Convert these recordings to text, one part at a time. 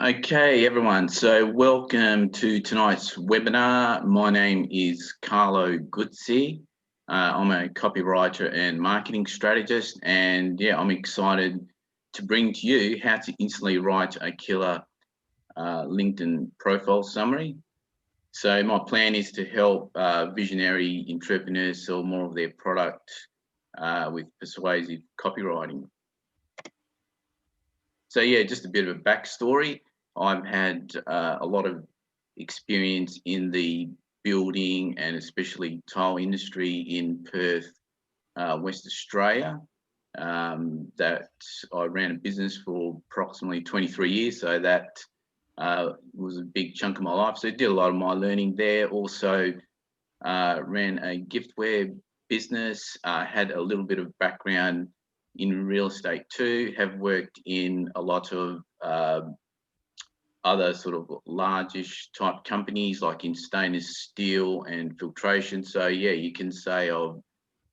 Okay, everyone. So welcome to tonight's webinar. My name is Carlo Guzzi. I'm a copywriter and marketing strategist, and I'm excited to bring to you how to instantly write a killer LinkedIn profile summary. So my plan is to help visionary entrepreneurs sell more of their product with persuasive copywriting. So just a bit of a backstory. I've had a lot of experience in the building and especially tile industry in Perth, West Australia. That I ran a business for approximately 23 years, so that was a big chunk of my life. So I did a lot of my learning there. Also ran a giftware business, had a little bit of background in real estate too, have worked in a lot of other sort of largish type companies like in stainless steel and filtration. So you can say I've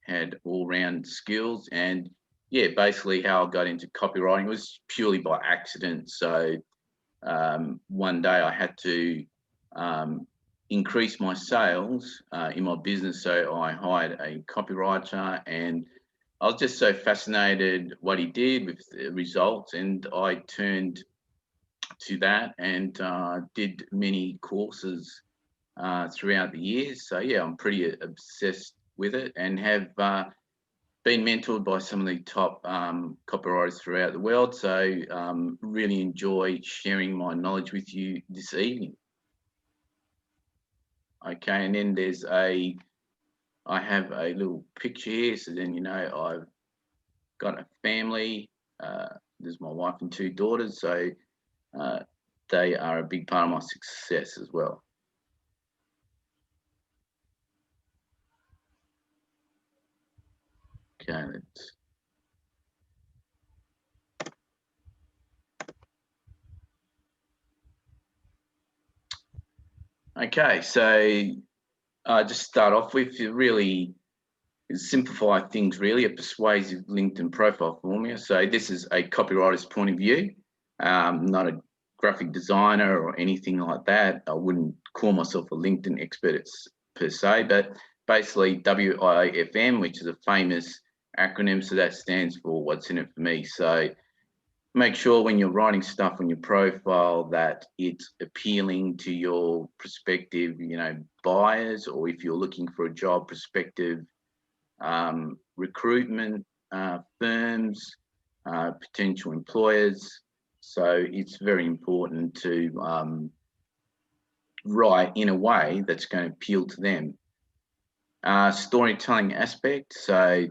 had all-round skills. And basically how I got into copywriting was purely by accident. So one day I had to increase my sales in my business, so I hired a copywriter, and I was just so fascinated what he did with the results, and I turned to that and did many courses throughout the years. So I'm pretty obsessed with it, and have been mentored by some of the top copywriters throughout the world. So really enjoy sharing my knowledge with you this evening. Okay, and then I have a little picture here, so then I've got a family. There's my wife and two daughters, so they are a big part of my success as well. Okay, Okay, so just start off with really simplify things, really a persuasive LinkedIn profile formula. So this is a copywriter's point of view, not a graphic designer or anything like that. I wouldn't call myself a LinkedIn expert per se, but basically WIFM, which is a famous acronym. So that stands for what's in it for me. So make sure when you're writing stuff on your profile that it's appealing to your prospective, buyers, or if you're looking for a job, prospective recruitment firms, potential employers. So it's very important to write in a way that's going to appeal to them. Storytelling aspect, so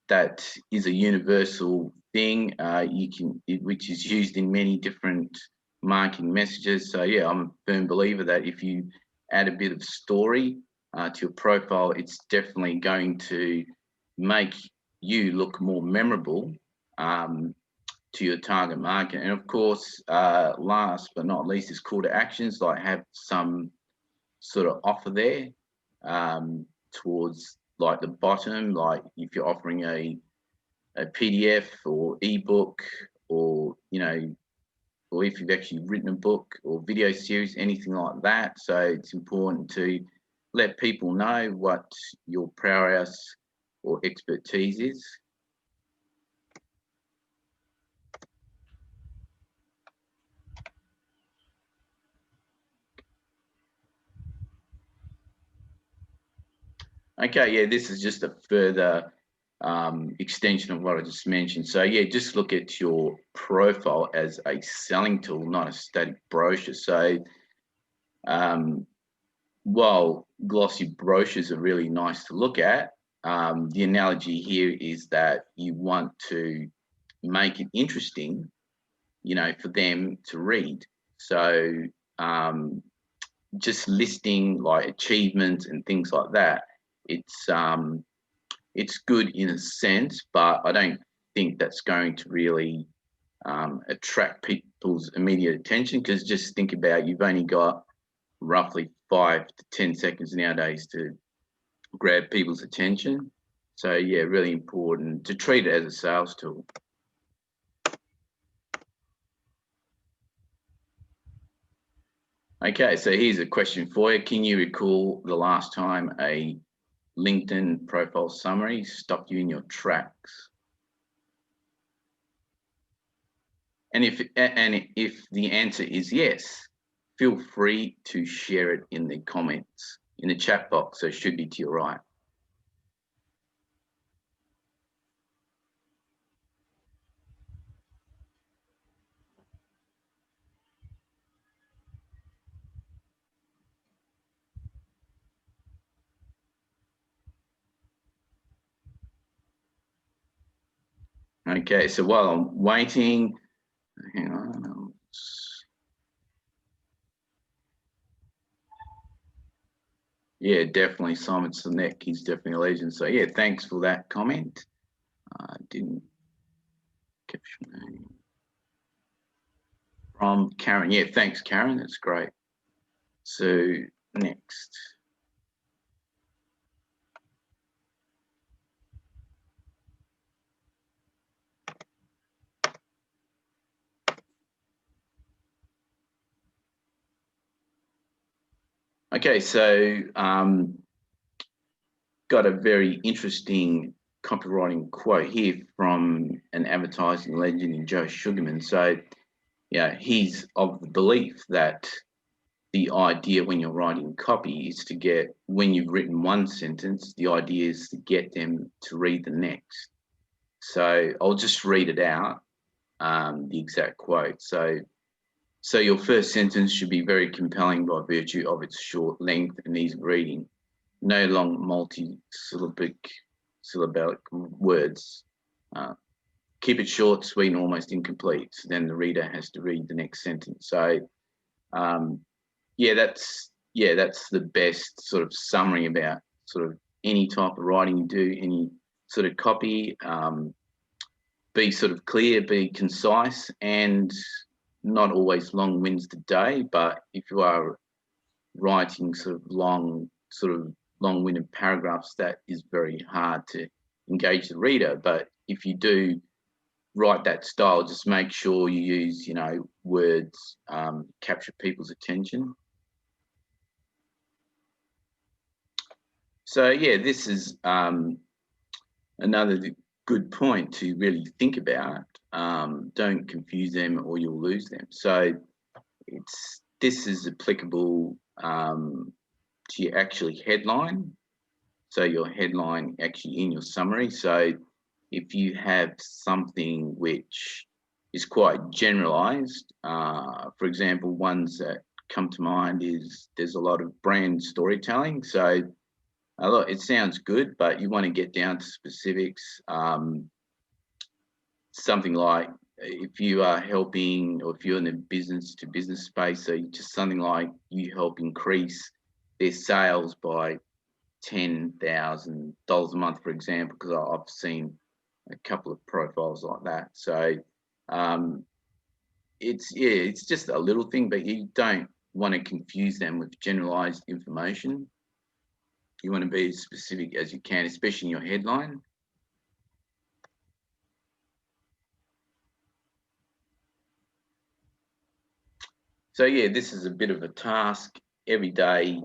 that is a universal thing which is used in many different marketing messages. So I'm a firm believer that if you add a bit of story to your profile, it's definitely going to make you look more memorable to your target market. And of course, last but not least, is call to actions, like have some sort of offer there towards like the bottom, like if you're offering a PDF or ebook, or or if you've actually written a book or video series, anything like that. So it's important to let people know what your prowess or expertise is. Okay, this is just a further extension of what I just mentioned. So just look at your profile as a selling tool, not a static brochure. So while glossy brochures are really nice to look at, the analogy here is that you want to make it interesting, for them to read. So just listing like achievements and things like that, it's good in a sense, but I don't think that's going to really attract people's immediate attention, because just think about, you've only got roughly 5 to 10 seconds nowadays to grab people's attention. So really important to treat it as a sales tool. Okay, so here's a question for you. Can you recall the last time a LinkedIn profile summary stopped you in your tracks? And if the answer is yes, feel free to share it in the comments in the chat box. So it should be to your right. Okay, so while I'm waiting, hang on. Yeah, definitely Simon Sinek. He's definitely a legend. So yeah, thanks for that comment. Didn't capture name. From Karen. Yeah, thanks, Karen. That's great. So next. Okay, so got a very interesting copywriting quote here from an advertising legend in Joe Sugarman. So yeah, he's of the belief that the idea when you're writing copy is to get, when you've written one sentence, the idea is to get them to read the next. So I'll just read it out, the exact quote. So your first sentence should be very compelling by virtue of its short length and ease of reading. No long multi-syllabic words. Keep it short, sweet, and almost incomplete. So then the reader has to read the next sentence. So yeah, that's the best sort of summary about sort of any type of writing you do, any sort of copy. Be sort of clear, be concise, and not always long wins the day. But if you are writing sort of long-winded paragraphs, that is very hard to engage the reader. But if you do write that style, just make sure you use, words capture people's attention. So yeah, this is another good point to really think about. Don't confuse them or you'll lose them. So this is applicable to your actually headline. So your headline actually in your summary. So if you have something which is quite generalized, for example, ones that come to mind is there's a lot of brand storytelling. So it sounds good, but you want to get down to specifics. Something like if you are helping, or if you're in the business to business space, so just something like you help increase their sales by $10,000 a month, for example, because I've seen a couple of profiles like that. So it's just a little thing, but you don't want to confuse them with generalized information. You want to be as specific as you can, especially in your headline. So yeah, this is a bit of a task every day.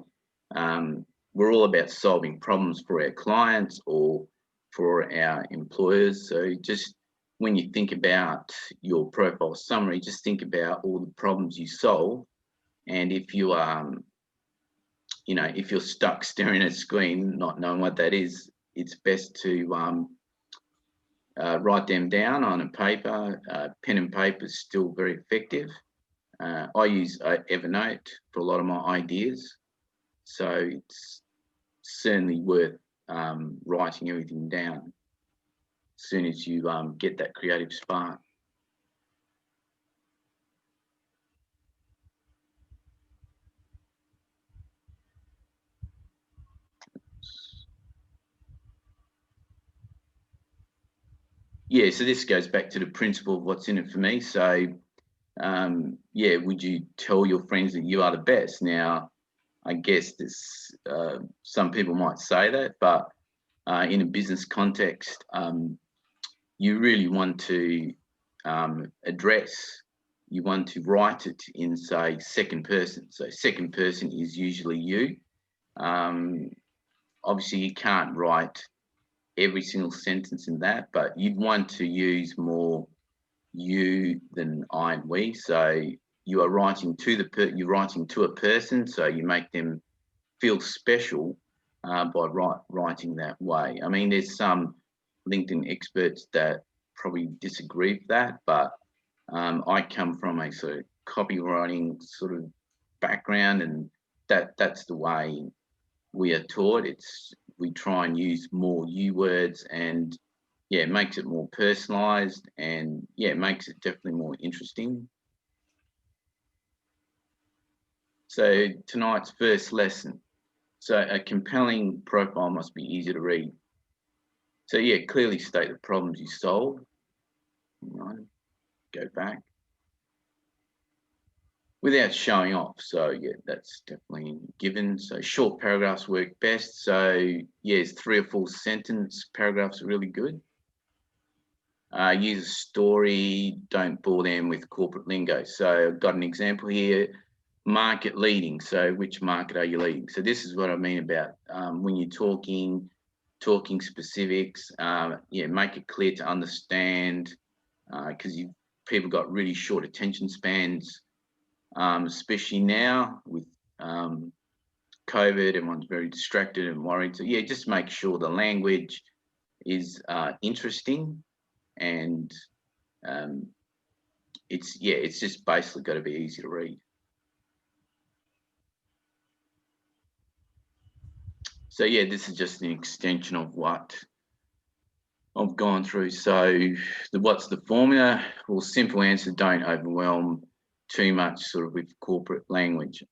We're all about solving problems for our clients or for our employers. So just when you think about your profile summary, just think about all the problems you solve. And if you if you're stuck staring at a screen, not knowing what that is, it's best to write them down on a paper. Pen and paper is still very effective. I use Evernote for a lot of my ideas, so it's certainly worth writing everything down as soon as you get that creative spark. Yeah, so this goes back to the principle of what's in it for me. So, yeah, would you tell your friends that you are the best? Now, I guess this, some people might say that, but in a business context, you really want to address you want to write it in, say, second person. So second person is usually you. Obviously, you can't write every single sentence in that, but you'd want to use more you than I and we. So you are writing to you're writing to a person, so you make them feel special by writing that way. I mean, there's some LinkedIn experts that probably disagree with that, but I come from a sort of copywriting sort of background, and that's the way we are taught. We try and use more you words, and yeah, it makes it more personalized, and yeah, it makes it definitely more interesting. So tonight's first lesson. So a compelling profile must be easy to read. So yeah, clearly state the problems you solve. Right, go back. Without showing off. So yeah, that's definitely given. So short paragraphs work best. So yes, 3 or 4 sentence paragraphs are really good. Use a story, don't bore them with corporate lingo. So I've got an example here, market leading. So which market are you leading? So this is what I mean about when you're talking specifics, yeah, make it clear to understand, because people got really short attention spans, especially now with COVID, everyone's very distracted and worried. So yeah, just make sure the language is interesting, and it's just basically got to be easy to read. So yeah, this is just an extension of what I've gone through. So what's the formula? Well, simple answer, don't overwhelm too much sort of with corporate language.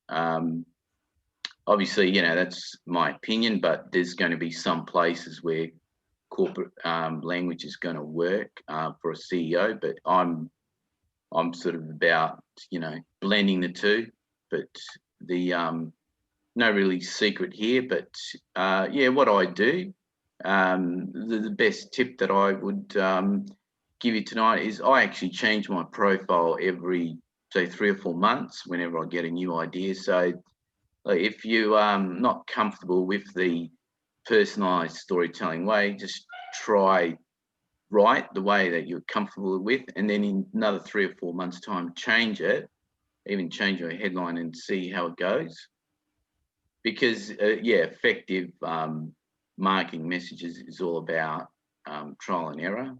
Obviously, that's my opinion, but there's going to be some places where corporate language is going to work for a CEO, but I'm sort of about, blending the two, but the no really secret here, but yeah, what I do, the best tip that I would give you tonight is I actually change my profile every, say, 3 or 4 months whenever I get a new idea. So if you not comfortable with the personalized storytelling way, just try write the way that you're comfortable with, and then in another 3 or 4 months time, change it, even change your headline and see how it goes. Because yeah, effective marketing messages is all about trial and error.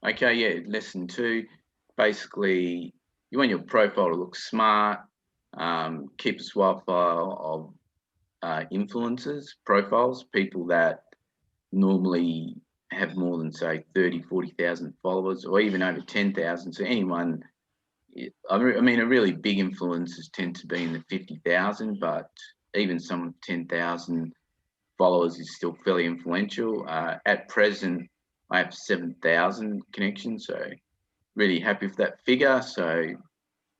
Okay, yeah, lesson 2, basically you want your profile to look smart, keep a swap file of influencers, profiles, people that normally have more than, say, 30, 40,000 followers, or even over 10,000. So anyone, I mean, a really big influencers tend to be in the 50,000, but even someone with 10,000 followers is still fairly influential. At present, I have 7,000 connections, so really happy with that figure. So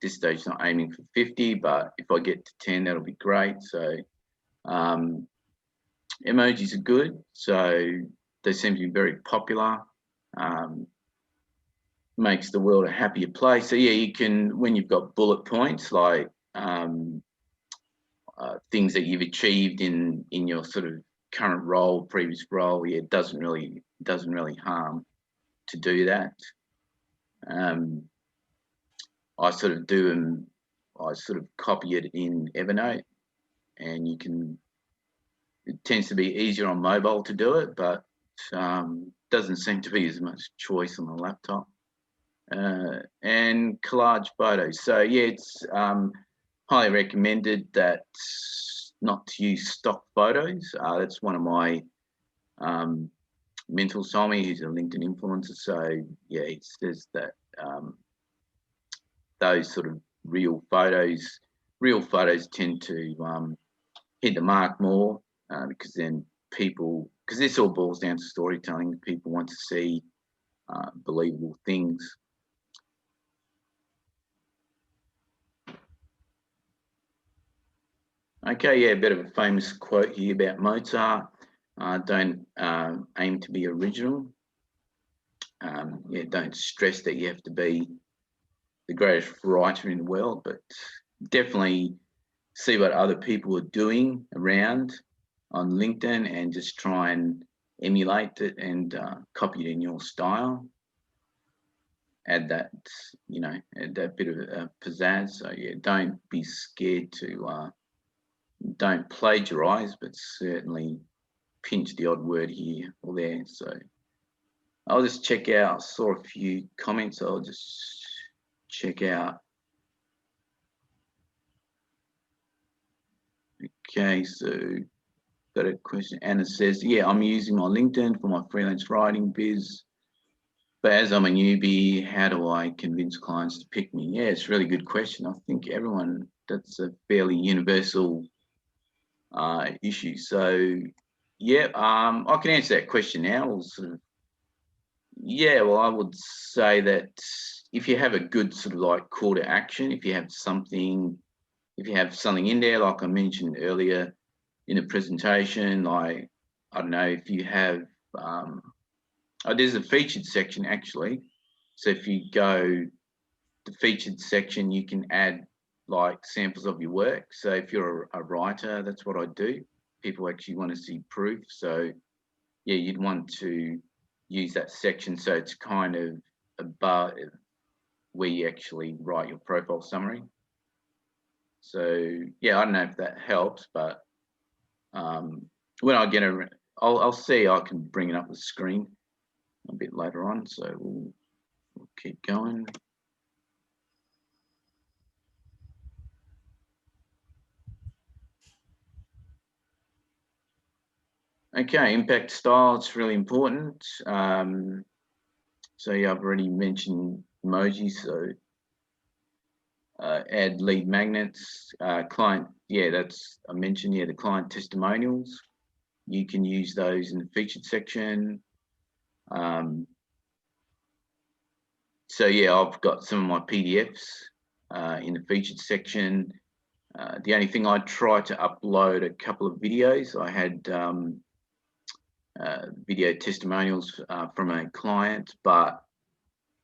this stage, not aiming for 50, but if I get to 10, that'll be great. So emojis are good, so they seem to be very popular. Makes the world a happier place. So yeah, you can, when you've got bullet points like things that you've achieved in your sort of current role, previous role, yeah, it doesn't really harm to do that. I sort of do them. I sort of copy it in Evernote, and you can. It tends to be easier on mobile to do it, but doesn't seem to be as much choice on the laptop. And collage photos. So yeah, it's highly recommended that not to use stock photos. That's one of my mentors told me. He's a LinkedIn influencer, so yeah, he says that those sort of real photos tend to hit the mark more, because then people, because this all boils down to storytelling. People want to see believable things. Okay, yeah, a bit of a famous quote here about Mozart. Don't aim to be original. Yeah, don't stress that you have to be the greatest writer in the world, but definitely see what other people are doing around on LinkedIn and just try and emulate it and copy it in your style. Add that, add that bit of pizzazz. So yeah, don't be scared to, don't plagiarize, but certainly pinch the odd word here or there. So I'll just check out, I saw a few comments, I'll just check out. Okay, so got a question. Anna says, yeah, I'm using my LinkedIn for my freelance writing biz, but as I'm a newbie, how do I convince clients to pick me? Yeah, it's a really good question. I think everyone, that's a fairly universal issue. So yeah, I can answer that question now. We'll sort of, yeah, well, I would say that if you have a good sort of like call to action, if you have something in there, like I mentioned earlier in the presentation, like, I don't know, if you have, there's a featured section actually. So if you go the featured section, you can add like samples of your work. So if you're a writer, that's what I do. People actually want to see proof. So yeah, you'd want to use that section so it's kind of above where you actually write your profile summary. So yeah, I don't know if that helps, but when I get I'll see, I can bring it up the screen a bit later on. So we'll keep going. Okay, impact style, it's really important. So yeah, I've already mentioned emojis, so add lead magnets, client, yeah, I mentioned, yeah, the client testimonials. You can use those in the featured section. So yeah, I've got some of my PDFs in the featured section. The only thing I tried to upload a couple of videos. I had video testimonials from a client, but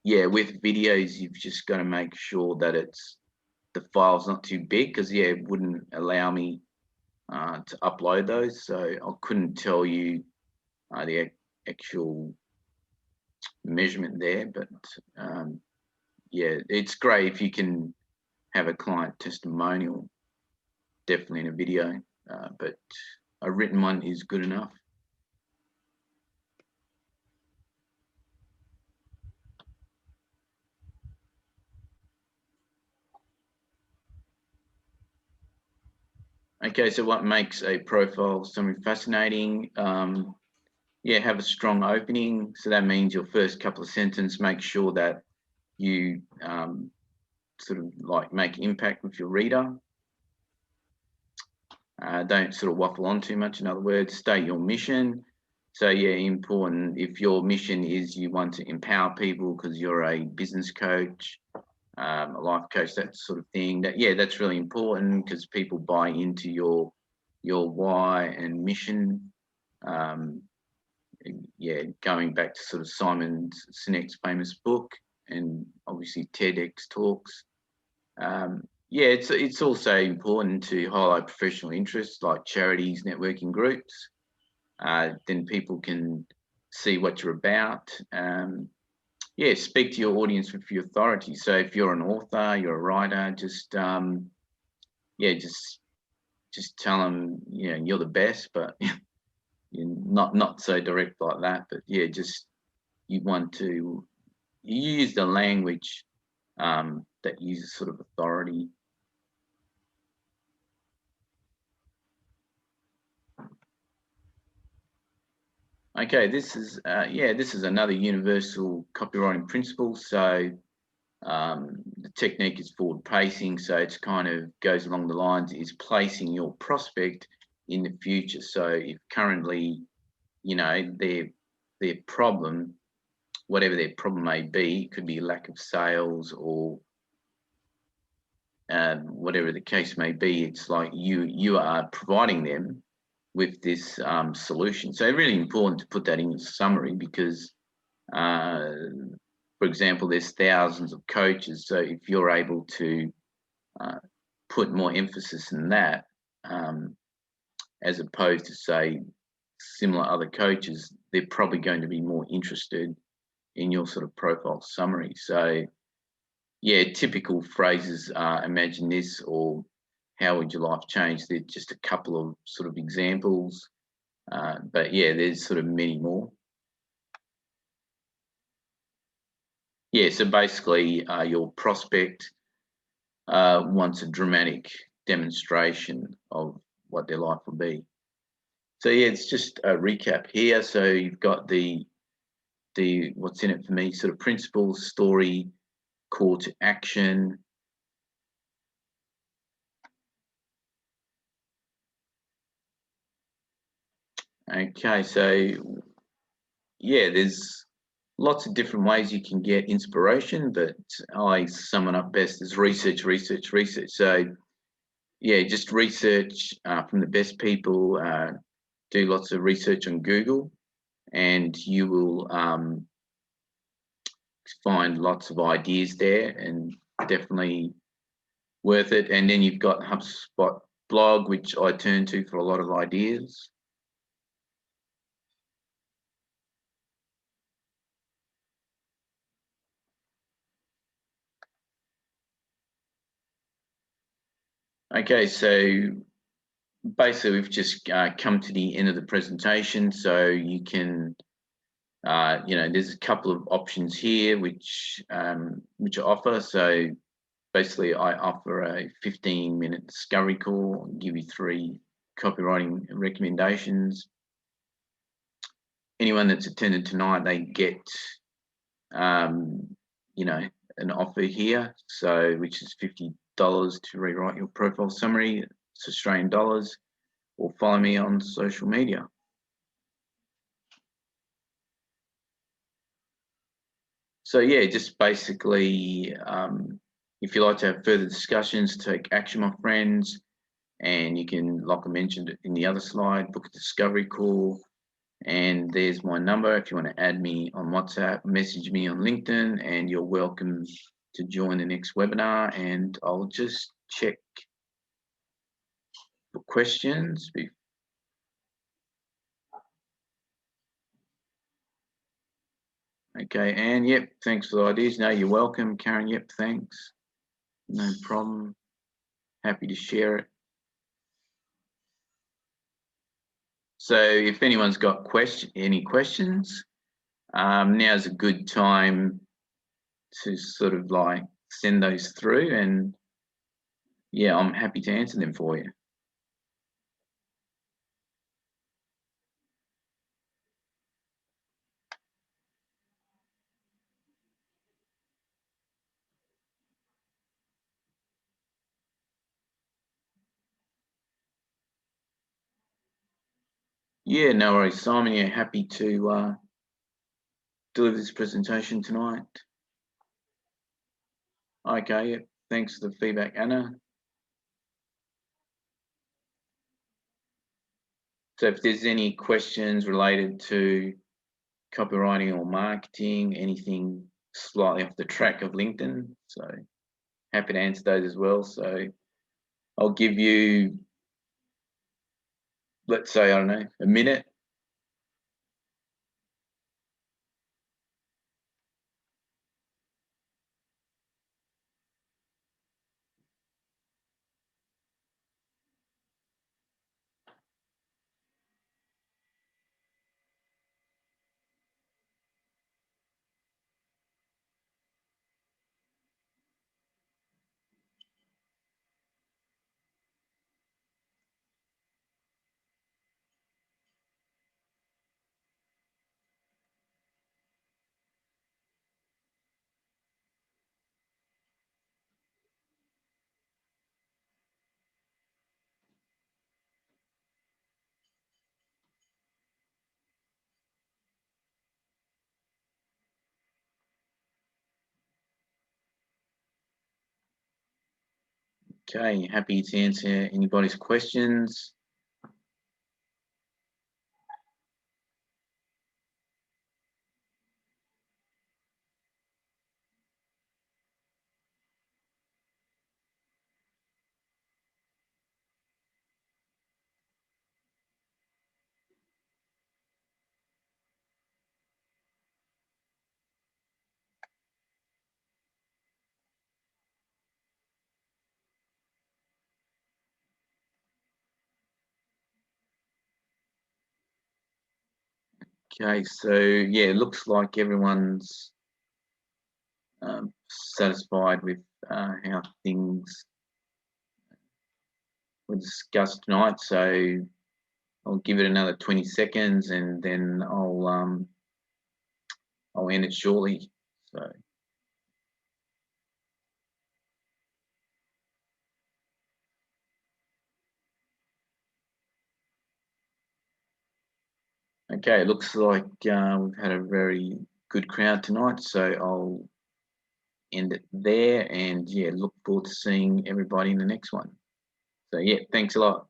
yeah, with videos, you've just got to make sure that the file's not too big, because yeah, it wouldn't allow me to upload those. So I couldn't tell you the actual measurement there, but yeah, it's great if you can have a client testimonial, definitely in a video, but a written one is good enough. Okay, so what makes a profile summary fascinating? Yeah, have a strong opening. So that means your first couple of sentences, make sure that you sort of like make impact with your reader. Don't sort of waffle on too much. In other words, state your mission. So yeah, important. If your mission is you want to empower people because you're a business coach, a life coach, that sort of thing, that's really important, because people buy into your why and mission. Yeah, going back to sort of Simon Sinek's famous book, and obviously TEDx talks. Yeah, it's also important to highlight professional interests like charities, networking groups. Then people can see what you're about. Yeah, speak to your audience with your authority. So if you're an author, you're a writer, just yeah, just tell them, you know, you're the best, but you're not so direct like that. But yeah, just you want to use the language that uses sort of authority. Okay, this is another universal copywriting principle. So the technique is forward pacing. So it's kind of goes along the lines is placing your prospect in the future. So if currently, you know, their problem, whatever their problem may be, it could be lack of sales or whatever the case may be, it's like you are providing them with this solution. So really important to put that in your summary, because For example, there's thousands of coaches, so if you're able to put more emphasis in that, as opposed to, say, similar other coaches, they're probably going to be more interested in your sort of profile summary. So yeah, typical phrases, imagine this, or how would your life change? There's just a couple of sort of examples, but yeah, there's sort of many more. Yeah, so basically your prospect wants a dramatic demonstration of what their life will be. So yeah, it's just a recap here. So you've got the what's in it for me, sort of principles, story, call to action. Okay, so yeah, there's lots of different ways you can get inspiration, but I sum it up best as research, research, research. So yeah, just research from the best people, do lots of research on Google, and you will find lots of ideas there, and definitely worth it. And then you've got HubSpot blog, which I turn to for a lot of ideas. Okay, so basically we've just come to the end of the presentation, so you can there's a couple of options here which I offer. So basically I offer a 15-minute discovery call and give you 3 copywriting recommendations. Anyone that's attended tonight, they get an offer here, so which is $50 to rewrite your profile summary. It's Australian dollars. Or follow me on social media. So yeah, just basically, if you like to have further discussions, take action, my friends, and you can, like I mentioned in the other slide, book a discovery call. And there's my number. If you want to add me on WhatsApp, message me on LinkedIn, and you're welcome to join the next webinar. And I'll just check for questions. Okay, and yep, thanks for the ideas. No, you're welcome, Karen. Yep, thanks. No problem. Happy to share it. So if anyone's got any questions, now's a good time to sort of like send those through, and yeah, I'm happy to answer them for you. Yeah, no worries, Simon. Yeah, happy to deliver this presentation tonight. Okay, yeah, thanks for the feedback, Anna. So if there's any questions related to copywriting or marketing, anything slightly off the track of LinkedIn, so happy to answer those as well. So I'll give you, let's say, I don't know, a minute. Okay, happy to answer anybody's questions. Okay, so yeah, it looks like everyone's satisfied with how things were discussed tonight. So I'll give it another 20 seconds and then I'll end it shortly. So okay, it looks like we've had a very good crowd tonight. So I'll end it there, and yeah, look forward to seeing everybody in the next one. So yeah, thanks a lot.